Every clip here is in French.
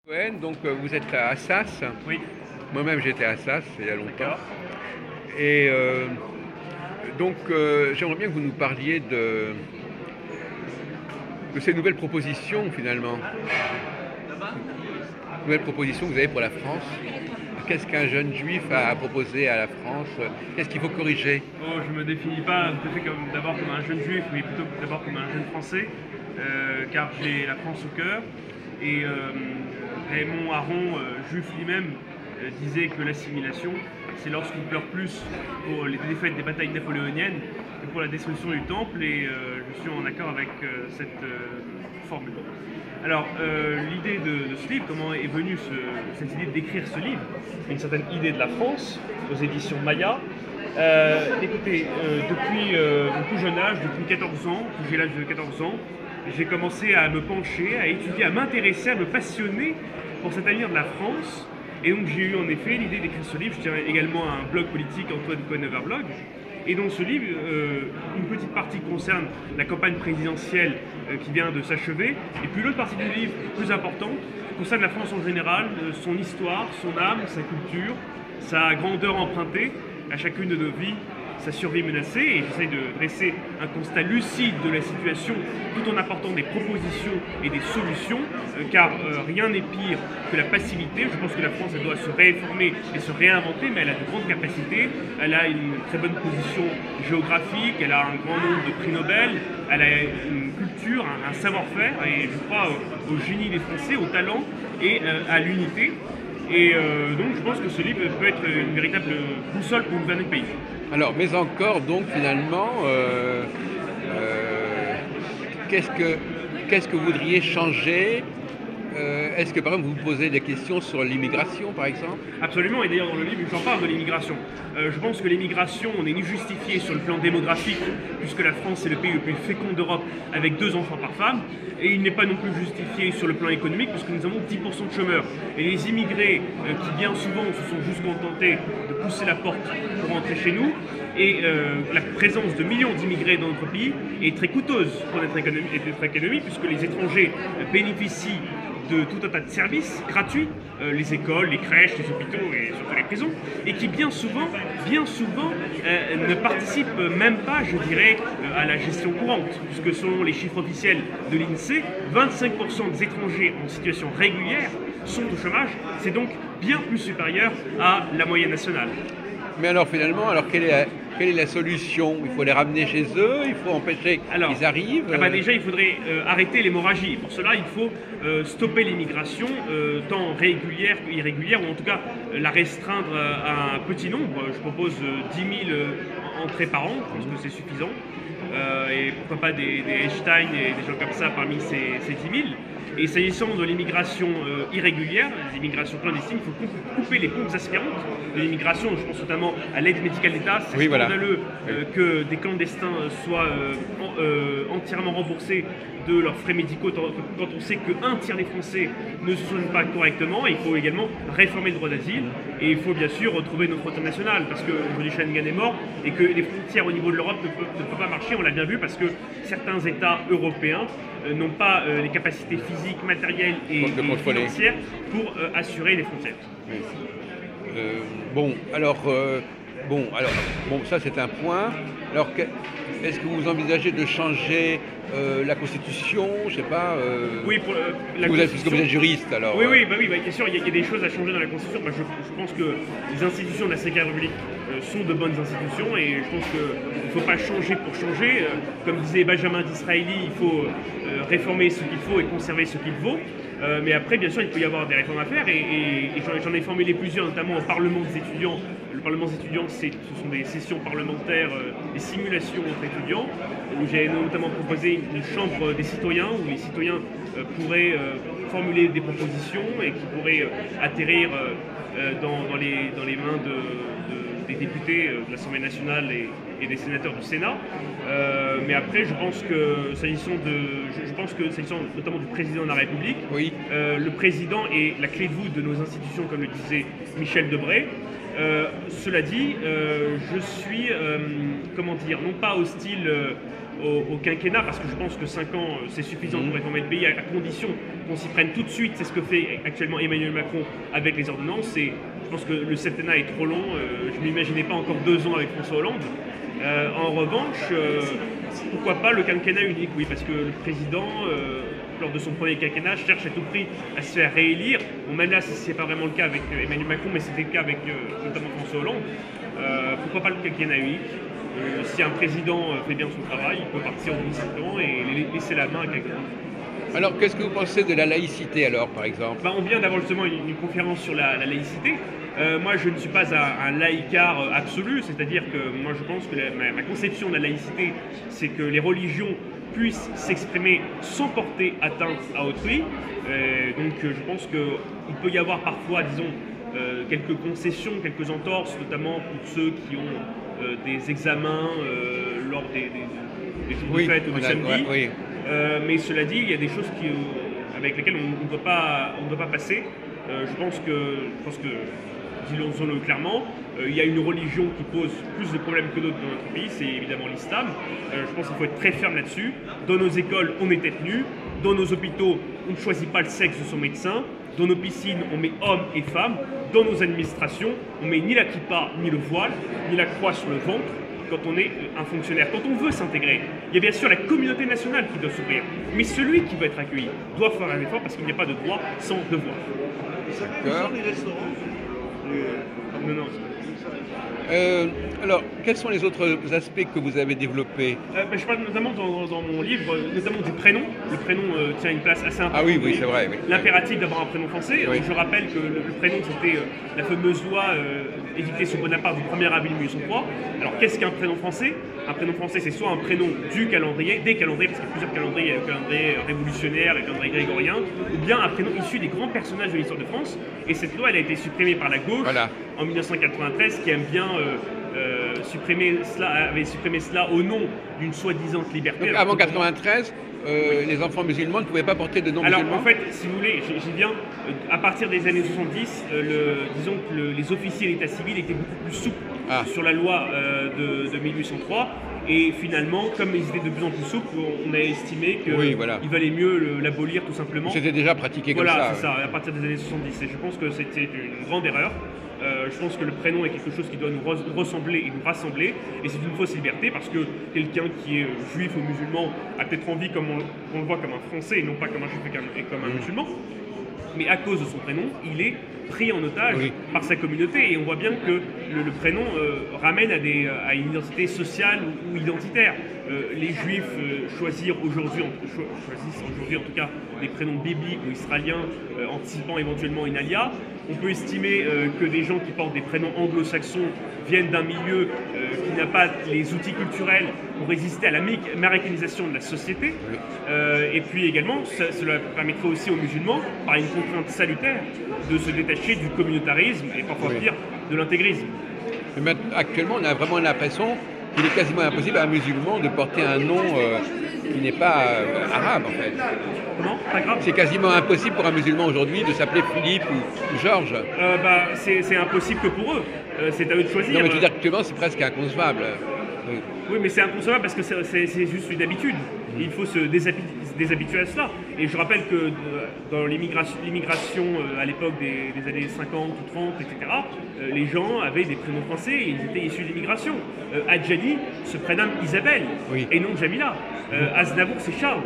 Cohen, donc vous êtes à Assas. Oui, Moi-même j'étais à Assas il y a longtemps. d'accord. Et donc j'aimerais bien que vous nous parliez de ces nouvelles propositions finalement. Nouvelles propositions que vous avez pour la France. Qu'est-ce qu'un jeune juif a à proposer à la France? Qu'est-ce qu'il faut corriger? Oh, je me définis pas tout à fait d'abord comme un jeune juif, mais plutôt d'abord comme un jeune français, car j'ai la France au cœur. Et Raymond Aron, juif lui-même, disait que l'assimilation, c'est lorsqu'on pleure plus pour les défaites des batailles napoléoniennes que pour la destruction du temple, et je suis en accord avec cette formule. Alors, l'idée de ce livre, comment est venue cette idée d'écrire ce livre? Une certaine idée de la France, aux éditions Maya. Écoutez, depuis mon tout jeune âge, depuis 14 ans, j'ai l'âge de 14 ans, j'ai commencé à me pencher, à étudier, à m'intéresser, à me passionner pour cet avenir de la France. Et donc j'ai eu en effet l'idée d'écrire ce livre. Je tiens également à un blog politique, Antoine Cohen Overblog. Et dans ce livre, une petite partie concerne la campagne présidentielle qui vient de s'achever. Et puis l'autre partie du livre, plus importante, concerne la France en général, son histoire, son âme, sa culture, sa grandeur empruntée à chacune de nos vies, sa survie menacée. Et j'essaie de dresser un constat lucide de la situation tout en apportant des propositions et des solutions, car rien n'est pire que la passivité. Je pense que la France elle doit se réformer et se réinventer, mais elle a de grandes capacités, elle a une très bonne position géographique, elle a un grand nombre de prix Nobel, elle a une culture, un savoir-faire, et je crois au génie des Français, au talent et à l'unité. Et donc je pense que ce livre peut être une véritable boussole pour gouverner le pays. Alors, mais encore, donc finalement, qu'est-ce que vous voudriez changer? Est-ce que par exemple vous vous posez des questions sur l'immigration par exemple? Absolument, et d'ailleurs dans le livre j'en parle de l'immigration. Je pense que l'immigration n'est ni justifiée sur le plan démographique, puisque la France est le pays le plus fécond d'Europe avec 2 enfants par femme, et il n'est pas non plus justifié sur le plan économique, puisque nous avons 10% de chômeurs. Et les immigrés qui bien souvent se sont juste contentés de pousser la porte pour rentrer chez nous, et la présence de millions d'immigrés dans notre pays est très coûteuse pour notre économie, puisque les étrangers bénéficient de tout un tas de services gratuits, les écoles, les crèches, les hôpitaux et surtout les prisons, et qui bien souvent ne participent même pas, je dirais, à la gestion courante, puisque selon les chiffres officiels de l'INSEE, 25% des étrangers en situation régulière sont au chômage. C'est donc bien plus supérieur à la moyenne nationale. Mais alors finalement, quelle est la solution? Il faut les ramener chez eux, il faut empêcher qu'ils arrivent. Déjà, il faudrait arrêter l'hémorragie. Pour cela, il faut stopper l'immigration, tant régulière qu'irrégulière, ou en tout cas la restreindre à un petit nombre. Je propose 10 000 entrées par an, je pense que c'est suffisant. Et pourquoi pas des Einstein et des gens comme ça parmi ces 10 000. Et s'agissant de l'immigration irrégulière, l'immigration clandestine, il faut couper les pompes aspirantes de l'immigration. Je pense notamment à l'aide médicale d'État. C'est scandaleux que des clandestins soient entièrement remboursés de leurs frais médicaux quand on sait qu'un tiers des Français ne se soignent pas correctement. Il faut également réformer le droit d'asile et il faut bien sûr retrouver nos frontières nationales, parce que aujourd'hui Schengen est mort et que les frontières au niveau de l'Europe ne peuvent pas marcher. On l'a bien vu parce que certains États européens n'ont pas les capacités physiques, matérielles et financières pour assurer les frontières. Ça c'est un point. Alors, est-ce que vous envisagez de changer la Constitution? Je sais pas. Oui, pour la Constitution. Puisque vous êtes juriste, alors. Oui, bien sûr, il y a des choses à changer dans la Constitution. Je pense que les institutions de la Ve République sont de bonnes institutions, et je pense qu'il ne faut pas changer pour changer. Comme disait Benjamin Disraeli, il faut réformer ce qu'il faut et conserver ce qu'il vaut. Mais après, bien sûr, il peut y avoir des réformes à faire, et j'en ai formulé plusieurs, notamment au Parlement des étudiants. Le Parlement des étudiants, ce sont des sessions parlementaires, des simulations entre étudiants, où j'ai notamment proposé une chambre des citoyens, où les citoyens pourraient formuler des propositions et qui pourraient atterrir dans les mains des députés de l'Assemblée nationale et des sénateurs du Sénat. Mais après, je pense que s'agissant notamment du président de la République, le président est la clé de voûte de nos institutions, comme le disait Michel Debré. Cela dit, je suis, non pas hostile au quinquennat, parce que je pense que 5 ans, c'est suffisant pour réformer le pays, à condition qu'on s'y prenne tout de suite. C'est ce que fait actuellement Emmanuel Macron avec les ordonnances. Et je pense que le septennat est trop long. Je ne m'imaginais pas encore 2 ans avec François Hollande. En revanche, pourquoi pas le quinquennat unique? Oui, parce que le président, lors de son premier quinquennat, cherche à tout prix à se faire réélire. Bon, même là, c'est pas vraiment le cas avec Emmanuel Macron, mais c'était le cas avec notamment François Hollande. Pourquoi pas le quinquennat unique? Si un président fait bien son travail, il peut partir au bout de 7 ans et laisser la main à quelqu'un. Alors, qu'est-ce que vous pensez de la laïcité, alors, par exemple? On vient d'avoir justement une conférence sur la laïcité. Moi, je ne suis pas un laïcard absolu, c'est-à-dire que moi, je pense que ma conception de la laïcité, c'est que les religions puissent s'exprimer sans porter atteinte à autrui. Donc, je pense qu'il peut y avoir parfois, disons, quelques concessions, quelques entorses, notamment pour ceux qui ont des examens lors des jours de fête ou du samedi. Oui. Mais cela dit, il y a des choses avec lesquelles on ne doit pas passer. Je pense que disons-le clairement, il y a une religion qui pose plus de problèmes que d'autres dans notre pays, c'est évidemment l'islam. Je pense qu'il faut être très ferme là-dessus. Dans nos écoles, on est tête nue. Dans nos hôpitaux, on ne choisit pas le sexe de son médecin. Dans nos piscines, on met hommes et femmes. Dans nos administrations, on met ni la kippa, ni le voile, ni la croix sur le ventre quand on est un fonctionnaire. Quand on veut s'intégrer, il y a bien sûr la communauté nationale qui doit s'ouvrir. Mais celui qui veut être accueilli doit faire un effort parce qu'il n'y a pas de droit sans devoir. D'accord. Les restaurants Non. Alors, quels sont les autres aspects que vous avez développés? Je parle notamment dans mon livre, notamment du prénom. Le prénom tient une place assez importante. Ah oui, c'est vrai. Oui. L'impératif d'avoir un prénom français. Oui. Je rappelle que le prénom, c'était la fameuse loi édictée sous Bonaparte du 1er avril 1803. Alors, qu'est-ce qu'un prénom français? Un prénom français, c'est soit un prénom du calendrier, des calendriers, parce qu'il y a plusieurs calendriers, il y a le calendrier révolutionnaire, le calendrier grégorien, ou bien un prénom issu des grands personnages de l'histoire de France. Et cette loi, elle a été supprimée par la gauche en 1993, qui aime bien avait supprimé cela au nom d'une soi-disant liberté. Donc, avant 93, les enfants musulmans ne pouvaient pas porter de nom musulman. Alors en fait, si vous voulez, j'y viens, à partir des années 70, disons que les officiers de l'état civil étaient beaucoup plus souples sur la loi de 1803. Et finalement, comme ils étaient de plus en plus souples, on a estimé qu'il valait mieux l'abolir tout simplement. C'était déjà pratiqué comme ça. Voilà, c'est ça, à partir des années 70. Et je pense que c'était une grande erreur. Je pense que le prénom est quelque chose qui doit nous ressembler et nous rassembler. Et c'est une fausse liberté parce que quelqu'un qui est juif ou musulman a peut-être envie, comme on le voit, comme un Français et non pas comme un juif et comme un musulman. Mais à cause de son prénom, il est pris en otage par sa communauté. Et on voit bien que le prénom ramène à une identité sociale ou identitaire. Les juifs choisissent aujourd'hui en tout cas des prénoms bibliques ou israéliens, anticipant éventuellement une alia. On peut estimer que des gens qui portent des prénoms anglo-saxons viennent d'un milieu qui n'a pas les outils culturels pour résister à la américanisation de la société. Et puis également, cela permettrait aussi aux musulmans, par une contrainte salutaire, de se détacher du communautarisme et parfois pire, de l'intégrisme. Mais actuellement, on a vraiment l'impression qu'il est quasiment impossible à un musulman de porter un nom qui n'est pas arabe, en fait. Comment? Pas grave. C'est quasiment impossible pour un musulman aujourd'hui de s'appeler Philippe ou Georges. C'est impossible que pour eux. C'est à eux de choisir. Non, mais tu veux dire actuellement, c'est presque inconcevable. Oui, mais c'est inconcevable parce que c'est juste une habitude. Il faut se déshabituer à cela. Et je rappelle que dans l'immigration à l'époque des années 50 ou 30, etc., les gens avaient des prénoms français et ils étaient issus d'immigration. Adjani se prénomme Isabelle et non Jamila. Aznavour, c'est Charles.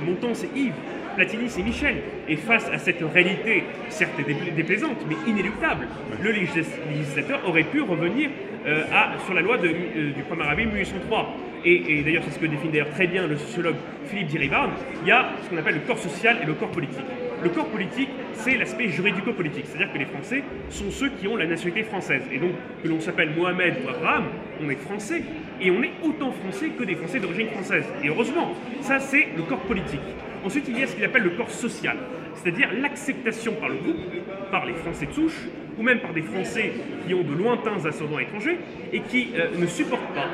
Montand, c'est Yves. Platini, c'est Michel. Et face à cette réalité, certes déplaisante, mais inéluctable, le législateur aurait pu revenir sur la loi du 1er avril 1803. Et d'ailleurs, c'est ce que définit d'ailleurs très bien le sociologue Philippe Diribarne. Il y a ce qu'on appelle le corps social et le corps politique. Le corps politique, c'est l'aspect juridico-politique, c'est-à-dire que les Français sont ceux qui ont la nationalité française. Et donc, que l'on s'appelle Mohamed ou Abraham, on est français. Et on est autant français que des Français d'origine française. Et heureusement, ça c'est le corps politique. Ensuite, il y a ce qu'il appelle le corps social, c'est-à-dire l'acceptation par le groupe, par les Français de souche, ou même par des Français qui ont de lointains ascendants étrangers et qui ne supportent pas,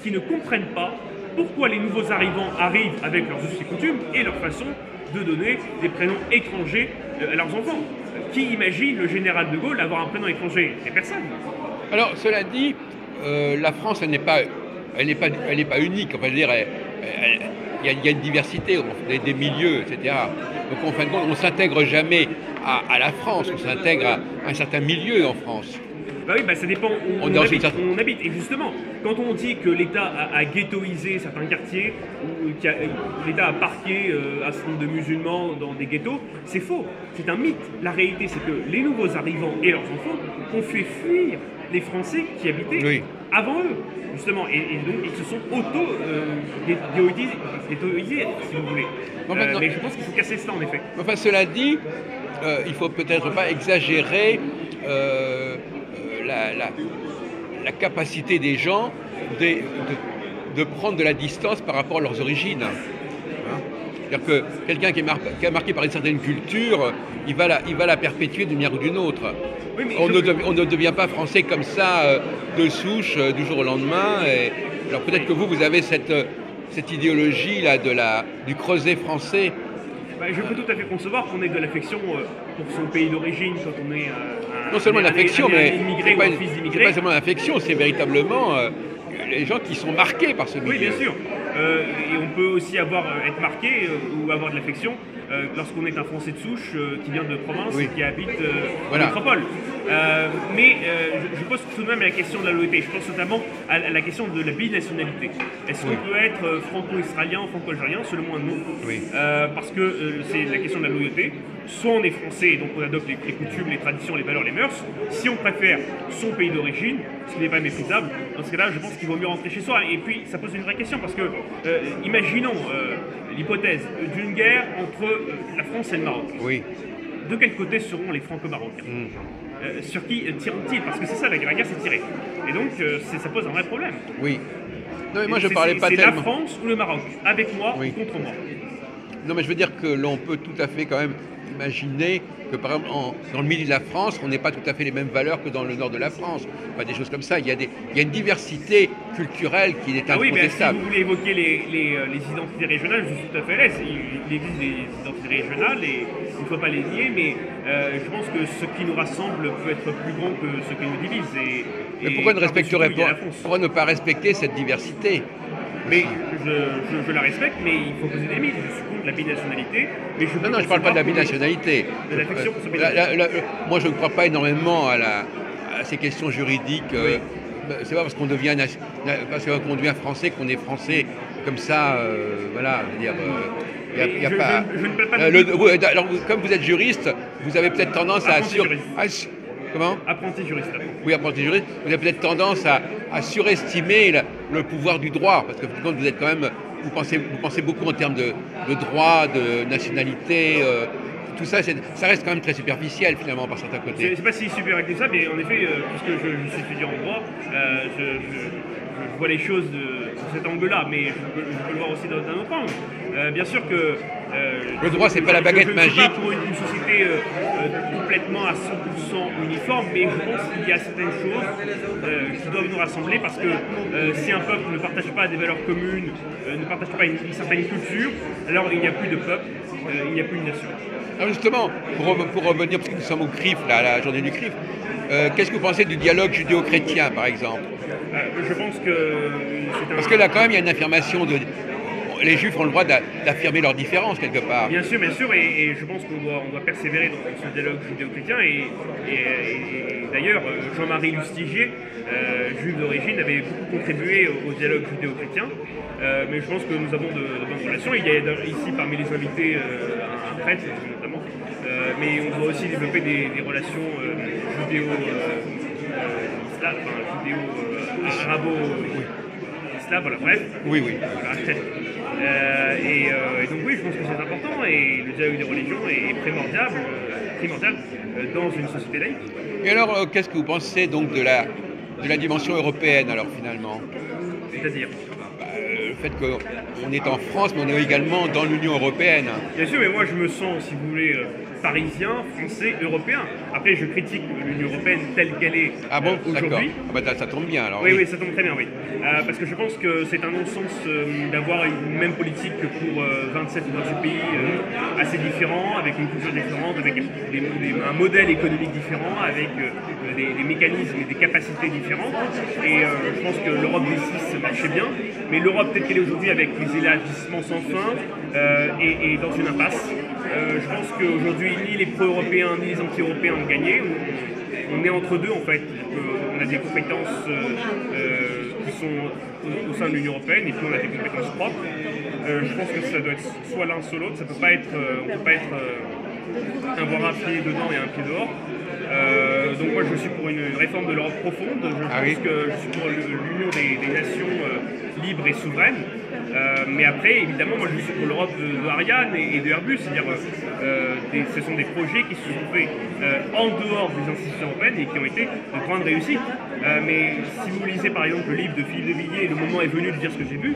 qui ne comprennent pas pourquoi les nouveaux arrivants arrivent avec leurs us et coutumes et leur façon de donner des prénoms étrangers à leurs enfants. Qui imagine le général de Gaulle avoir un prénom étranger? C'est personne. Alors, cela dit, la France, elle n'est pas unique. Enfin, je veux dire, il y a une diversité des milieux, etc. Donc en fin de compte, on ne s'intègre jamais à la France, on s'intègre à un certain milieu en France. Bah oui, bah ça dépend où On on, est dans une habite, certaine- où on habite. Et justement, quand on dit que l'État a ghettoisé certains quartiers, ou l'État a parqué un certain nombre de musulmans dans des ghettos, c'est faux. C'est un mythe. La réalité, c'est que les nouveaux arrivants et leurs enfants ont fait fuir les Français qui habitaient Oui. avant eux, justement. Et donc, ils se sont ghettoisés, si vous voulez. En fait, non. Mais je pense qu'il faut casser cela, en effet. Enfin, cela dit, il faut peut-être pas exagérer la capacité des gens de prendre de la distance par rapport à leurs origines. Hein. C'est-à-dire que quelqu'un qui est marqué par une certaine culture, il va la perpétuer d'une manière ou d'une autre. Oui, mais On ne devient pas français comme ça, de souche, du jour au lendemain. Alors peut-être que vous avez cette idéologie là du creuset français. Bah, je peux tout à fait concevoir qu'on ait de l'affection pour son pays d'origine quand on est Non seulement l'affection, mais immigré ou un fils c'est d'immigré. pas seulement l'affection, c'est véritablement les gens qui sont marqués par ce milieu. Oui, bien sûr. Et on peut aussi être marqué ou avoir de l'affection lorsqu'on est un Français de souche qui vient de province Oui. et qui habite Voilà. en métropole. Je pose tout de même la question de la loyauté. Je pense notamment à la question de la binationalité. Est-ce qu'on peut être franco-israélien, franco-algérien? Selon moi, non. Oui. Parce que c'est la question de la loyauté. Soit on est français et donc on adopte les coutumes, les traditions, les valeurs, les mœurs. Si on préfère son pays d'origine, ce qui n'est pas méprisable, dans ce cas-là, je pense qu'il vaut mieux rentrer chez soi. Et puis, ça pose une vraie question parce que, imaginons l'hypothèse d'une guerre entre la France et le Maroc. Oui. De quel côté seront les franco-marocains? Sur qui tireront-ils? Parce que c'est ça, la guerre c'est tirer. Et donc, ça pose un vrai problème. Oui. Non, mais moi je parlais pas C'est tellement. la France ou le Maroc, avec moi Oui. ou contre moi. Non, mais je veux dire que l'on peut tout à fait quand même imaginer que par exemple dans le milieu de la France, on n'ait pas tout à fait les mêmes valeurs que dans le nord de la France. Enfin, des choses comme ça. Il y a une diversité culturelle qui est Ah oui, mais si incontestable. vous voulez évoquer les identités régionales, je suis tout à fait à l'aise. Il existe des identités régionales et il ne faut pas les nier, mais je pense que ce qui nous rassemble peut être plus grand que ce qui nous divise. Mais pourquoi pourquoi ne pas respecter cette diversité? Mais je la respecte, mais il faut poser des limites. Je suis contre la binationalité. Mais je Non, je ne parle pas de la binationalité. De l'affection pour ce pays. Moi, je ne crois pas énormément à ces questions juridiques. Oui. C'est pas parce qu'on devient français qu'on est français comme ça. Voilà, je veux dire. Y a pas. Je ne parle pas de Alors, comme vous êtes juriste, vous avez peut-être tendance Comment? apprenti juriste. Oui, apprenti juriste, vous avez peut-être tendance à surestimer le pouvoir du droit, parce que quand vous êtes quand même, vous pensez beaucoup en termes de droit, de nationalité, tout ça, ça reste quand même très superficiel finalement par certains côtés. C'est pas si super que ça, mais en effet, puisque je suis étudiant en droit, je vois les choses sous cet angle-là, mais je peux le voir aussi d'un autre angle. Bien sûr que le droit, c'est pas la baguette magique. Je ne suis pas pour une société complètement à 100% uniforme, mais je pense qu'il y a certaines choses qui doivent nous rassembler parce que si un peuple ne partage pas des valeurs communes, ne partage pas une certaine culture, alors il n'y a plus de peuple, il n'y a plus de nation. Alors justement, pour revenir, parce que nous sommes au CRIF, là, à la journée du CRIF, qu'est-ce que vous pensez du dialogue judéo-chrétien, par exemple? Je pense que c'est un... Parce que là, quand même, il y a une affirmation les Juifs ont le droit d'affirmer leurs différences, quelque part. Bien sûr, et je pense qu'on doit persévérer dans ce dialogue judéo-chrétien. Et d'ailleurs, Jean-Marie Lustiger, juif d'origine, avait beaucoup contribué au dialogue judéo-chrétien. Mais je pense que nous avons de bonnes relations. Il y a ici, parmi les invités, un prêtre, notamment. Mais on doit aussi développer des relations arabo voilà, bref. Oui. Et donc oui, je pense que c'est important et le dialogue des religions est primordial dans une société laïque. Et alors, qu'est-ce que vous pensez donc de la dimension européenne, alors, finalement? C'est-à-dire le fait qu'on est en France, mais on est également dans l'Union européenne. Bien sûr, mais moi je me sens, si vous voulez, parisien, français, européen. Après, je critique l'Union européenne telle qu'elle est Ah bon, d'accord. aujourd'hui. Ah bah, ça tombe bien alors. Oui, ça tombe très bien, oui. Parce que je pense que c'est un non-sens d'avoir une même politique que pour 27 ou 28 pays assez différents, avec une culture différente, avec un modèle économique différent, avec des mécanismes et des capacités différentes. Et je pense que l'Europe des 6 marchait bien, mais l'Europe telle qu'elle est aujourd'hui, avec les élargissements sans fin, est dans une impasse. Je pense qu'aujourd'hui, ni les pro-européens ni les anti-européens ont gagné. On est entre deux en fait. On a des compétences qui sont au sein de l'Union européenne et puis on a des compétences propres. Je pense que ça doit être soit l'un soit l'autre. Ça peut pas être, on peut pas être avoir un pied dedans et un pied dehors. Donc moi je suis pour une réforme de l'Europe profonde. Je pense que je suis pour l'union des nations libres et souveraines. Mais après, évidemment, moi je suis pour l'Europe de Ariane et de Airbus, c'est-à-dire ce sont des projets qui se sont faits en dehors des institutions européennes et qui ont été de grande réussite. Mais si vous lisez par exemple le livre de Philippe de Villiers, le moment est venu de dire ce que j'ai vu,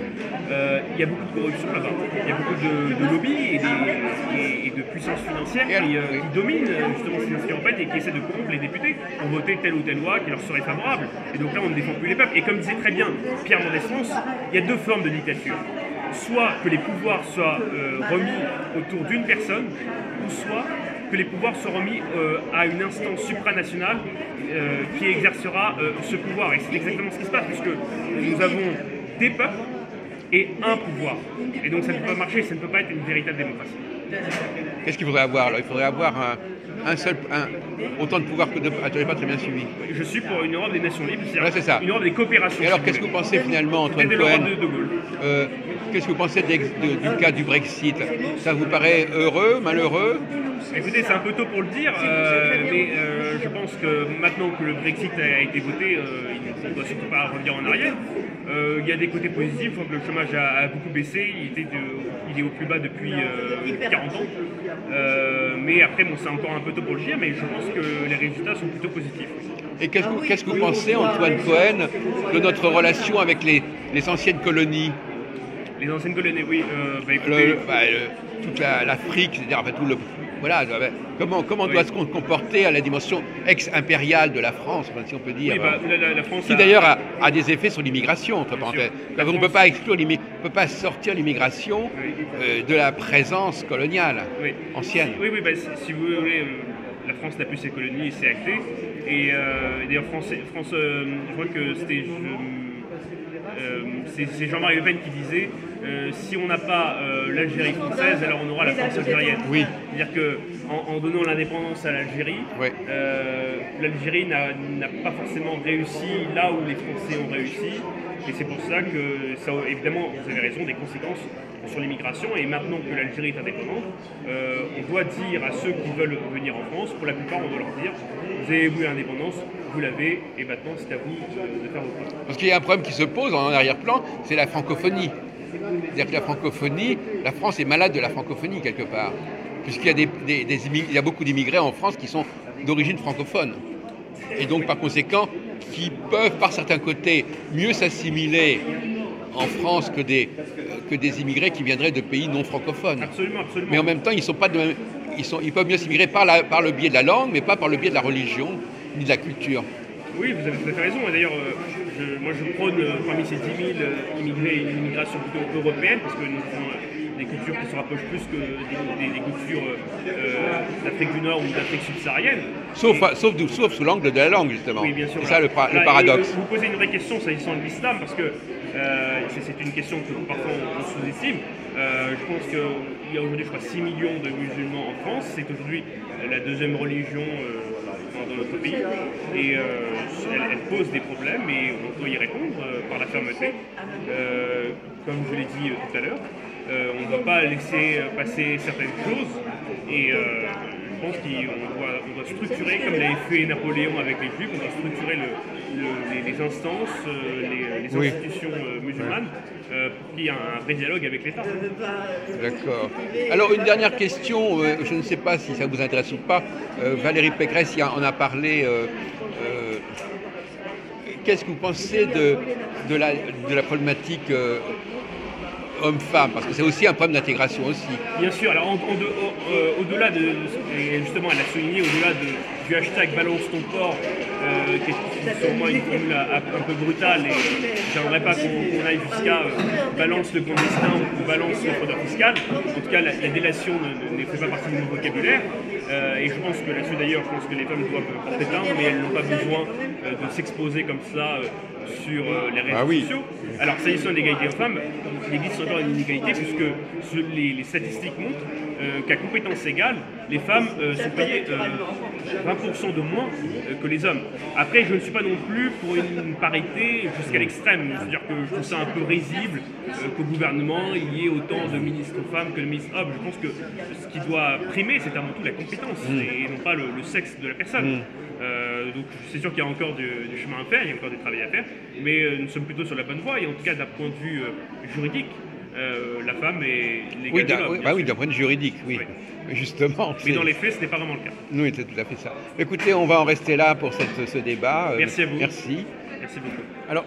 il y a beaucoup de corruption là-bas. Il y a beaucoup de lobbies et de puissance financière qui dominent justement ces institutions européennes et qui essaient de corrompre les députés pour voter telle ou telle loi qui leur serait favorable. Et donc là, on ne défend plus les peuples. Et comme disait très bien Pierre Mendès France, il y a deux formes de dictature. Soit que les pouvoirs soient remis autour d'une personne, ou soit que les pouvoirs soient remis à une instance supranationale qui exercera ce pouvoir. Et c'est exactement ce qui se passe, puisque nous avons des peuples et un pouvoir. Et donc ça ne peut pas marcher, ça ne peut pas être une véritable démocratie. Qu'est-ce qu'il faudrait avoir alors? Il faudrait avoir autant de pouvoir que de... Ah, tu n'avais pas très bien suivi. Je suis pour une Europe des nations libres, c'est-à-dire c'est ça. Une Europe des coopérations. Et alors, qu'est-ce que vous pensez finalement, Antoine Cohen, qu'est-ce que vous pensez du cas du Brexit? Ça vous paraît heureux, malheureux? Écoutez, c'est un peu tôt pour le dire, mais je pense que maintenant que le Brexit a été voté, il ne doit surtout pas revenir en arrière. Il y a des côtés positifs, je crois que le chômage a beaucoup baissé, il est au plus bas depuis 40 ans. Mais après, bon, c'est encore un peu tôt pour le dire, mais je pense que les résultats sont plutôt positifs. Et qu'est-ce que vous pensez, Antoine Cohen, de notre relation avec les anciennes colonies? Les anciennes colonies, oui. Écoutez... toute l'Afrique, c'est-à-dire enfin, tout le... Voilà, comment doit se comporter à la dimension ex-impériale de la France, si on peut dire. Oui, la France qui d'ailleurs a des effets sur l'immigration, entre parenthèses. On ne peut pas exclure, on peut pas sortir l'immigration de la présence coloniale ancienne. Oui, si vous voulez, la France n'a plus ses colonies, c'est acté. Et d'ailleurs, je crois que c'est Jean-Marie Le Pen qui disait si on n'a pas l'Algérie française, alors on aura la France algérienne. Oui. C'est-à-dire qu'en donnant l'indépendance à l'Algérie, l'Algérie n'a pas forcément réussi là où les Français ont réussi. Et c'est pour ça que ça a, évidemment, vous avez raison, des conséquences sur l'immigration. Et maintenant que l'Algérie est indépendante, on doit dire à ceux qui veulent venir en France, pour la plupart, on doit leur dire vous avez voulu l'indépendance, vous l'avez, et maintenant c'est à vous de faire vos plans. Parce qu'il y a un problème qui se pose en arrière-plan, c'est la francophonie. C'est-à-dire que la francophonie, la France est malade de la francophonie quelque part. Puisqu'il y a, il y a beaucoup d'immigrés en France qui sont d'origine francophone. Et donc par conséquent, qui peuvent par certains côtés mieux s'assimiler en France que des immigrés qui viendraient de pays non francophones. Absolument. Mais en même temps, ils peuvent mieux s'assimiler par le biais de la langue, mais pas par le biais de la religion ni de la culture. Oui, vous avez tout à fait raison. Et d'ailleurs, moi je prône parmi ces 10 000 immigrés une immigration plutôt européenne, parce que nous avons des cultures qui se rapprochent plus que des cultures d'Afrique du Nord ou d'Afrique subsaharienne. Sauf sous l'angle de la langue, justement. Oui, bien sûr. C'est ça le paradoxe. Vous posez une vraie question s'agissant de l'islam, parce que c'est une question que parfois on sous-estime. Je pense qu'il y a aujourd'hui, 6 millions de musulmans en France. C'est aujourd'hui la deuxième religion dans notre pays. Et elle pose des problèmes et on doit y répondre par la fermeté. Comme je l'ai dit tout à l'heure, on ne doit pas laisser passer certaines choses. Et je pense qu'on doit structurer, comme l'avait fait Napoléon avec les Juifs, on doit structurer les instances, les institutions musulmanes pour qu'il y ait un vrai dialogue avec l'État. D'accord. Alors une dernière question, je ne sais pas si ça vous intéresse ou pas, Valérie Pécresse en a parlé. Qu'est-ce que vous pensez de la problématique homme-femme, parce que c'est aussi un problème d'intégration aussi. Bien sûr, alors au-delà de, et justement elle a souligné, au-delà du hashtag balance ton porc, qui est sur moi une formule un peu brutale, et j'aimerais pas qu'on aille jusqu'à balance le clandestin ou balance le fraudeur fiscal. En tout cas, la délation ne fait pas partie de mon vocabulaire. Et je pense que là-dessus d'ailleurs, je pense que les femmes doivent porter plainte, mais elles n'ont pas besoin de s'exposer comme ça sur les réseaux sociaux. Alors, s'agissant de l'égalité hommes-femmes, il existe encore une inégalité puisque les statistiques montrent qu'à compétences égales, les femmes sont payées 20% de moins que les hommes. Après, je ne suis pas non plus pour une parité jusqu'à l'extrême. C'est-à-dire que je trouve ça un peu risible qu'au gouvernement, il y ait autant de ministres femmes que de ministres hommes. Je pense que ce qui doit primer, c'est avant tout la compétence et non pas le sexe de la personne. Donc c'est sûr qu'il y a encore du chemin à faire, il y a encore du travail à faire, mais nous sommes plutôt sur la bonne voie, et en tout cas d'un point de vue juridique, la femme est l'égale de l'homme. Oui, d'un point de vue juridique, oui. Justement. Mais dans les faits, ce n'est pas vraiment le cas. Oui, c'est tout à fait ça. Écoutez, on va en rester là pour ce débat. Merci à vous. Merci. Merci beaucoup. Alors,